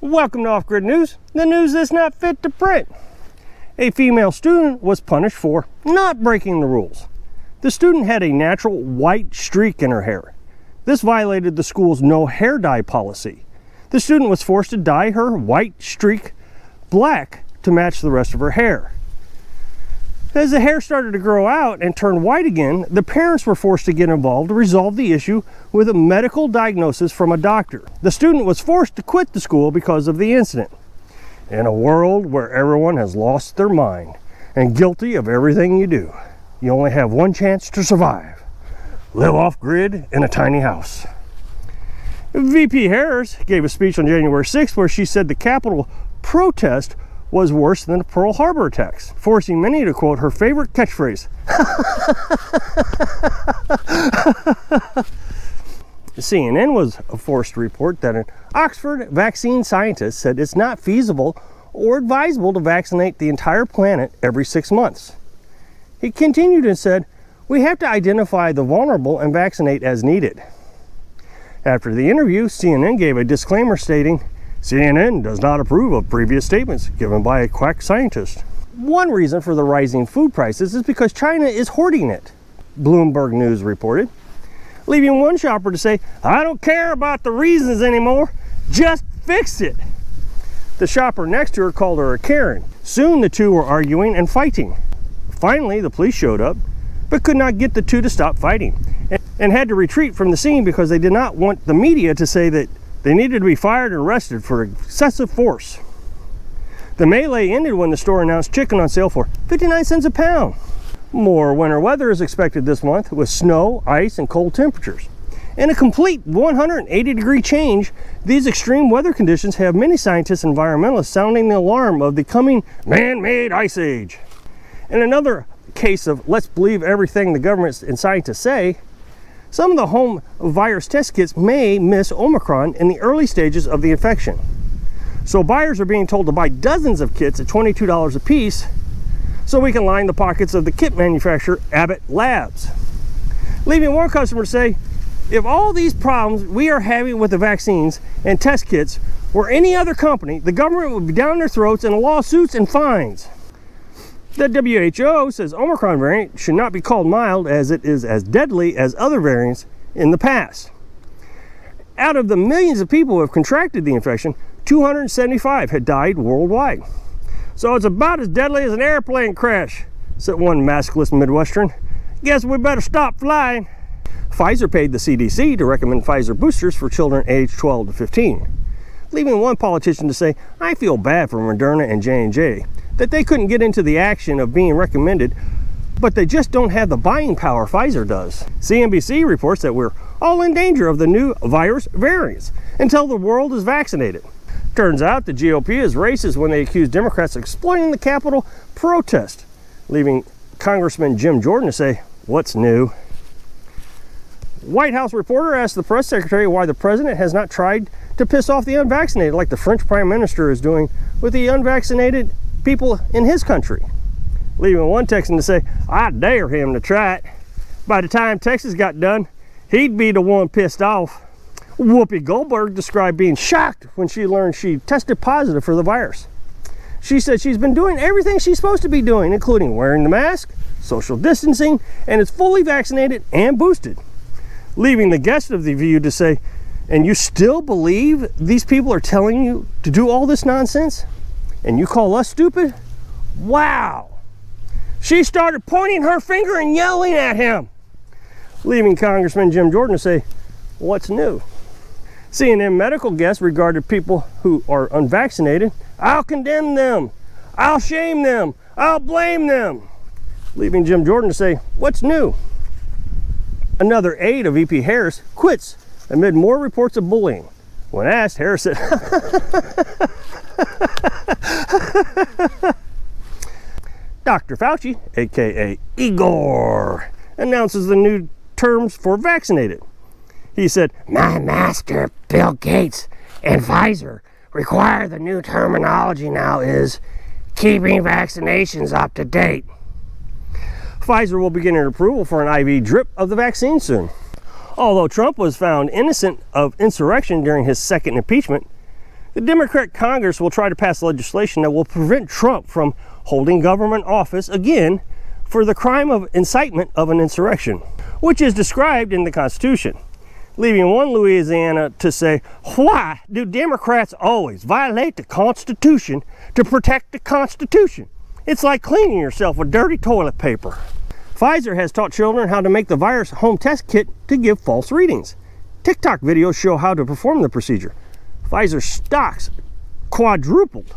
Welcome to Off Grid News, the news that's not fit to print. A female student was punished for not breaking the rules. The student had a natural white streak in her hair. This violated the school's no hair dye policy. The student was forced to dye her white streak black to match the rest of her hair. As the hair started to grow out and turn white again, the parents were forced to get involved to resolve the issue with a medical diagnosis from a doctor. The student was forced to quit the school because of the incident. In a world where everyone has lost their mind and guilty of everything you do, you only have one chance to survive. Live off grid in a tiny house. VP Harris gave a speech on January 6th where she said the Capitol protest was worse than the Pearl Harbor attacks, forcing many to quote her favorite catchphrase. CNN was forced to report that an Oxford vaccine scientist said it's not feasible or advisable to vaccinate the entire planet every 6 months. He continued and said, "We have to identify the vulnerable and vaccinate as needed." After the interview, CNN gave a disclaimer stating, CNN does not approve of previous statements given by a quack scientist. One reason for the rising food prices is because China is hoarding it, Bloomberg News reported, leaving one shopper to say, "I don't care about the reasons anymore, just fix it." The shopper next to her called her a Karen. Soon the two were arguing and fighting. Finally, the police showed up, but could not get the two to stop fighting and had to retreat from the scene because they did not want the media to say that they needed to be fired and arrested for excessive force. The melee ended when the store announced chicken on sale for 59 cents a pound. More winter weather is expected this month with snow, ice, and cold temperatures. In a complete 180-degree change, these extreme weather conditions have many scientists and environmentalists sounding the alarm of the coming man-made ice age. In another case of let's believe everything the government and scientists say, some of the home virus test kits may miss Omicron in the early stages of the infection. So buyers are being told to buy dozens of kits at $22 a piece so we can line the pockets of the kit manufacturer Abbott Labs. Leaving one customer to say, if all these problems we are having with the vaccines and test kits were any other company, the government would be down their throats in lawsuits and fines. The WHO says Omicron variant should not be called mild as it is as deadly as other variants in the past. Out of the millions of people who have contracted the infection, 275 had died worldwide. So it's about as deadly as an airplane crash, said one maskless Midwestern. Guess we better stop flying. Pfizer paid the CDC to recommend Pfizer boosters for children aged 12 to 15, leaving one politician to say, I feel bad for Moderna and J&J, that they couldn't get into the action of being recommended, but they just don't have the buying power Pfizer does. CNBC reports that we're all in danger of the new virus variants until the world is vaccinated. Turns out the GOP is racist when they accuse Democrats of exploiting the Capitol protest, leaving Congressman Jim Jordan to say, what's new? White House reporter asked the press secretary why the president has not tried to piss off the unvaccinated like the French prime minister is doing with the unvaccinated people in his country, leaving one Texan to say, I dare him to try it. By the time Texas got done, he'd be the one pissed off. Whoopi Goldberg described being shocked when she learned she tested positive for the virus. She said she's been doing everything she's supposed to be doing, including wearing the mask, social distancing, and is fully vaccinated and boosted, leaving the guest of The View to say, and you still believe these people are telling you to do all this nonsense? And you call us stupid? Wow. She started pointing her finger and yelling at him, leaving Congressman Jim Jordan to say, what's new? CNN medical guests regarded people who are unvaccinated, I'll condemn them, I'll shame them, I'll blame them, leaving Jim Jordan to say, what's new? Another aide of VP Harris quits amid more reports of bullying. When asked, Harris said, Dr. Fauci, aka Igor, announces the new terms for vaccinated. He said, my master, Bill Gates, and Pfizer require the new terminology now is keeping vaccinations up to date. Pfizer will begin an approval for an IV drip of the vaccine soon. Although Trump was found innocent of insurrection during his second impeachment, The Democrat Congress will try to pass legislation that will prevent Trump from holding government office again for the crime of incitement of an insurrection, which is described in the Constitution, leaving one Louisiana to say, why do Democrats always violate the Constitution to protect the Constitution? It's like cleaning yourself with dirty toilet paper. Pfizer has taught children how to make the virus home test kit to give false readings. TikTok videos show how to perform the procedure. Pfizer stocks quadrupled.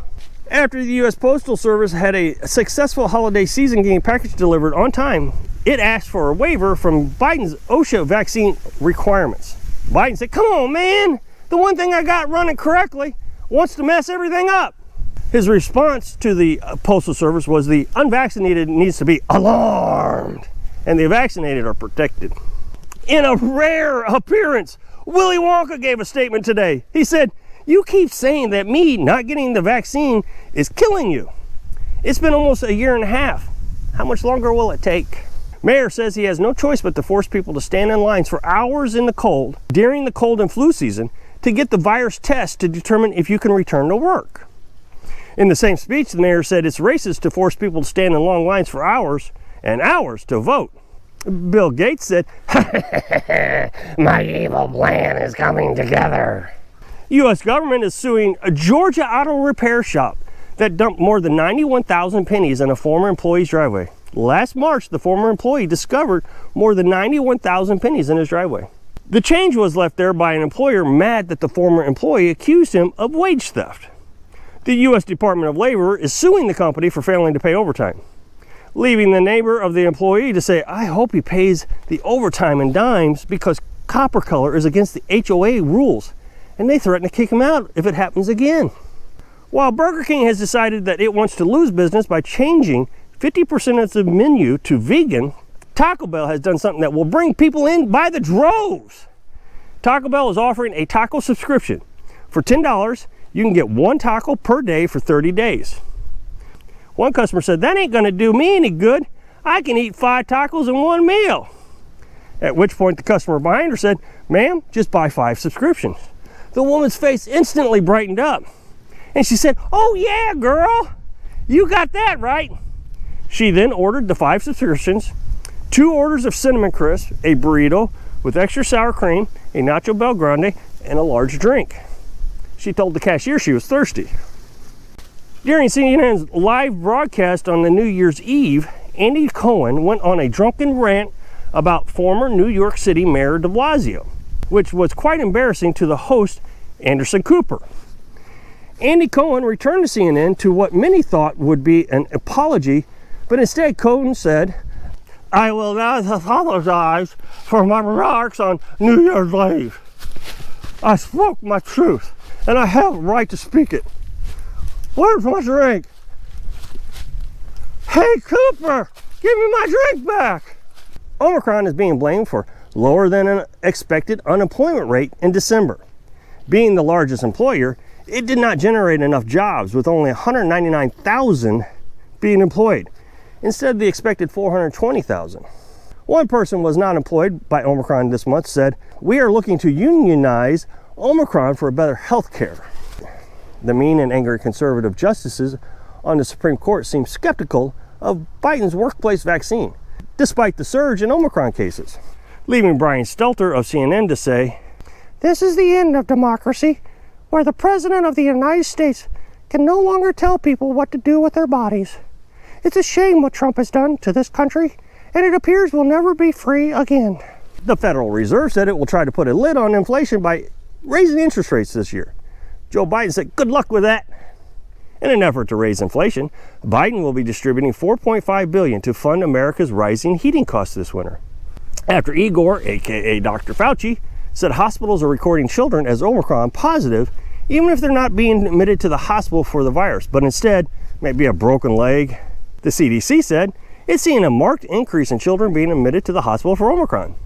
After the U.S. Postal Service had a successful holiday season getting package delivered on time, it asked for a waiver from Biden's OSHA vaccine requirements. Biden said, come on, man, the one thing I got running correctly wants to mess everything up. His response to the Postal Service was the unvaccinated needs to be alarmed and the vaccinated are protected. In a rare appearance, Willy Wonka gave a statement today. He said, you keep saying that me not getting the vaccine is killing you. It's been almost a year and a half. How much longer will it take? Mayor says he has no choice but to force people to stand in lines for hours in the cold during the cold and flu season to get the virus test to determine if you can return to work. In the same speech, the mayor said it's racist to force people to stand in long lines for hours and hours to vote. Bill Gates said, my evil plan is coming together. U.S. government is suing a Georgia auto repair shop that dumped more than 91,000 pennies in a former employee's driveway. Last March, the former employee discovered more than 91,000 pennies in his driveway. The change was left there by an employer mad that the former employee accused him of wage theft. The U.S. Department of Labor is suing the company for failing to pay overtime, leaving the neighbor of the employee to say, I hope he pays the overtime in dimes because copper color is against the HOA rules, and they threaten to kick him out if it happens again. While Burger King has decided that it wants to lose business by changing 50% of its menu to vegan, Taco Bell has done something that will bring people in by the droves. Taco Bell is offering a taco subscription. For $10, you can get one taco per day for 30 days. One customer said, that ain't gonna do me any good. I can eat 5 tacos in one meal. At which point the customer behind her said, ma'am, just buy 5 subscriptions. The woman's face instantly brightened up. And she said, oh yeah, girl, you got that right. She then ordered the 5 subscriptions, 2 orders of cinnamon crisp, a burrito with extra sour cream, a nacho bel grande, and a large drink. She told the cashier she was thirsty. During CNN's live broadcast on the New Year's Eve, Andy Cohen went on a drunken rant about former New York City Mayor de Blasio, which was quite embarrassing to the host, Anderson Cooper. Andy Cohen returned to CNN to what many thought would be an apology, but instead Cohen said, I will not apologize for my remarks on New Year's Eve. I spoke my truth, and I have a right to speak it. Where's my drink? Hey Cooper, give me my drink back. Omicron is being blamed for lower than an expected unemployment rate in December. Being the largest employer, it did not generate enough jobs, with only 199,000 being employed, instead of the expected 420,000. One person was not employed by Omicron this month said, we are looking to unionize Omicron for better health care. The mean and angry conservative justices on the Supreme Court seem skeptical of Biden's workplace vaccine, despite the surge in Omicron cases, leaving Brian Stelter of CNN to say, this is the end of democracy, where the President of the United States can no longer tell people what to do with their bodies. It's a shame what Trump has done to this country, and it appears we'll never be free again. The Federal Reserve said it will try to put a lid on inflation by raising interest rates this year. Joe Biden said, good luck with that. In an effort to raise inflation, Biden will be distributing $4.5 billion to fund America's rising heating costs this winter. After Igor, aka Dr. Fauci, said hospitals are recording children as Omicron positive, even if they're not being admitted to the hospital for the virus, but instead maybe a broken leg. The CDC said it's seeing a marked increase in children being admitted to the hospital for Omicron.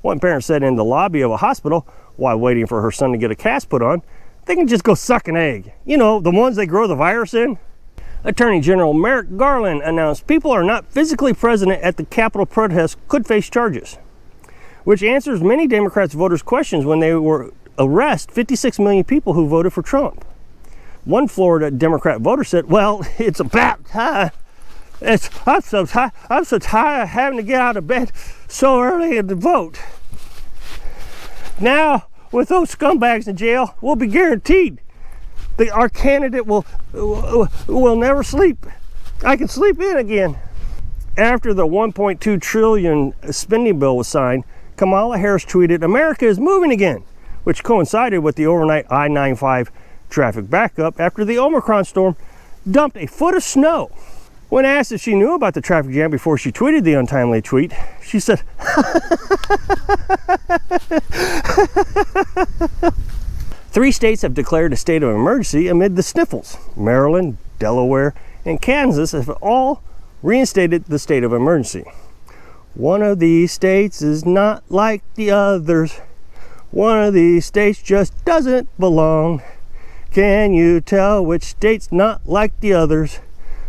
One parent said in the lobby of a hospital, while waiting for her son to get a cast put on, they can just go suck an egg. You know, the ones they grow the virus in. Attorney General Merrick Garland announced people are not physically present at the Capitol protest could face charges, which answers many Democrats voters' questions when they were arrest 56 million people who voted for Trump. One Florida Democrat voter said, well, it's about time. I'm so tired of having to get out of bed so early to vote. Now, with those scumbags in jail, we'll be guaranteed that our candidate will never sleep. I can sleep in again. After the $1.2 trillion spending bill was signed, Kamala Harris tweeted, America is moving again, which coincided with the overnight I-95 traffic backup after the Omicron storm dumped a foot of snow. When asked if she knew about the traffic jam before she tweeted the untimely tweet, she said, 3 states have declared a state of emergency amid the sniffles. Maryland, Delaware, and Kansas have all reinstated the state of emergency. One of these states is not like the others. One of these states just doesn't belong. Can you tell which state's not like the others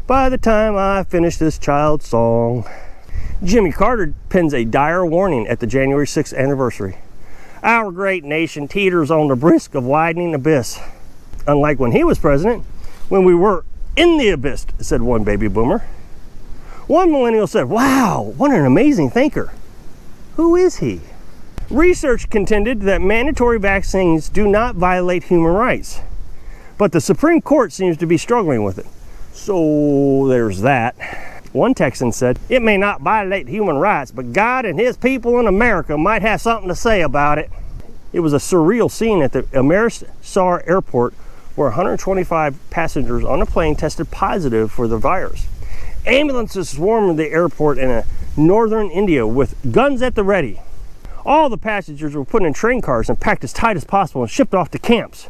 by the time I finish this child's song? Jimmy Carter pens a dire warning at the January 6th anniversary. Our great nation teeters on the brink of widening abyss. Unlike when he was president, when we were in the abyss, said one baby boomer. One millennial said, wow, what an amazing thinker. Who is he? Research contended that mandatory vaccines do not violate human rights, but the Supreme Court seems to be struggling with it. So there's that. One Texan said, it may not violate human rights, but God and his people in America might have something to say about it. It was a surreal scene at the Amritsar airport where 125 passengers on a plane tested positive for the virus. Ambulances swarmed the airport in northern India with guns at the ready. All the passengers were put in train cars and packed as tight as possible and shipped off to camps.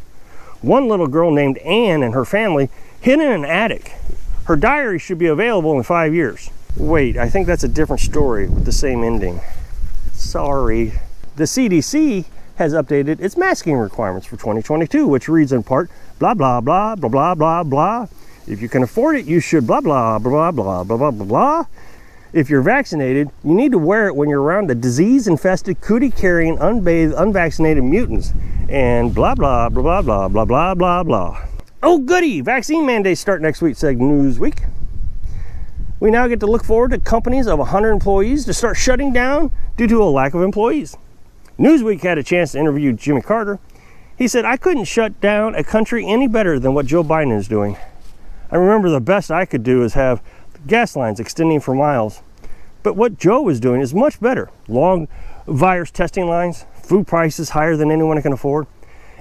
One little girl named Anne and her family hid in an attic. Her diary should be available in 5 years. Wait, I think that's a different story with the same ending. Sorry. The CDC has updated its masking requirements for 2022, which reads in part, blah, blah, blah, blah, blah, blah, blah. If you can afford it, you should blah, blah, blah, blah, blah, blah, blah, blah. If you're vaccinated, you need to wear it when you're around the disease-infested, cootie-carrying, unbathed, unvaccinated mutants. And blah, blah, blah, blah, blah, blah, blah, blah. Oh, goody! Vaccine mandates start next week, said Newsweek. We now get to look forward to companies of 100 employees to start shutting down due to a lack of employees. Newsweek had a chance to interview Jimmy Carter. He said, I couldn't shut down a country any better than what Joe Biden is doing. I remember the best I could do is have gas lines extending for miles. But what Joe is doing is much better. Long virus testing lines, food prices higher than anyone can afford,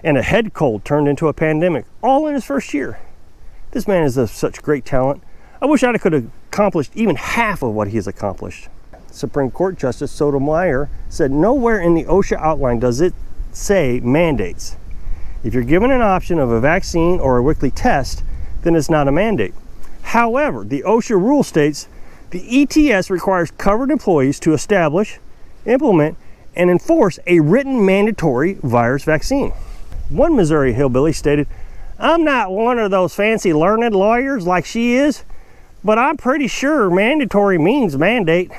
and a head cold turned into a pandemic, all in his first year. This man is of such great talent. I wish I could have accomplished even half of what he has accomplished. Supreme Court Justice Sotomayor said nowhere in the OSHA outline does it say mandates. If you're given an option of a vaccine or a weekly test, then it's not a mandate. However, the OSHA rule states the ETS requires covered employees to establish, implement, and enforce a written mandatory virus vaccine. One Missouri hillbilly stated, I'm not one of those fancy learned lawyers like she is, but I'm pretty sure mandatory means mandate.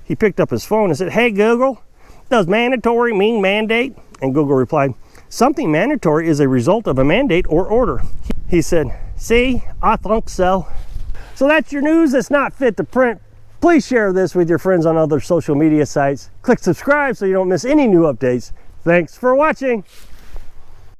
He picked up his phone and said, hey Google, does mandatory mean mandate? And Google replied, something mandatory is a result of a mandate or order. He said, see, I think so. So that's your news that's not fit to print. Please share this with your friends on other social media sites. Click subscribe so you don't miss any new updates. Thanks for watching.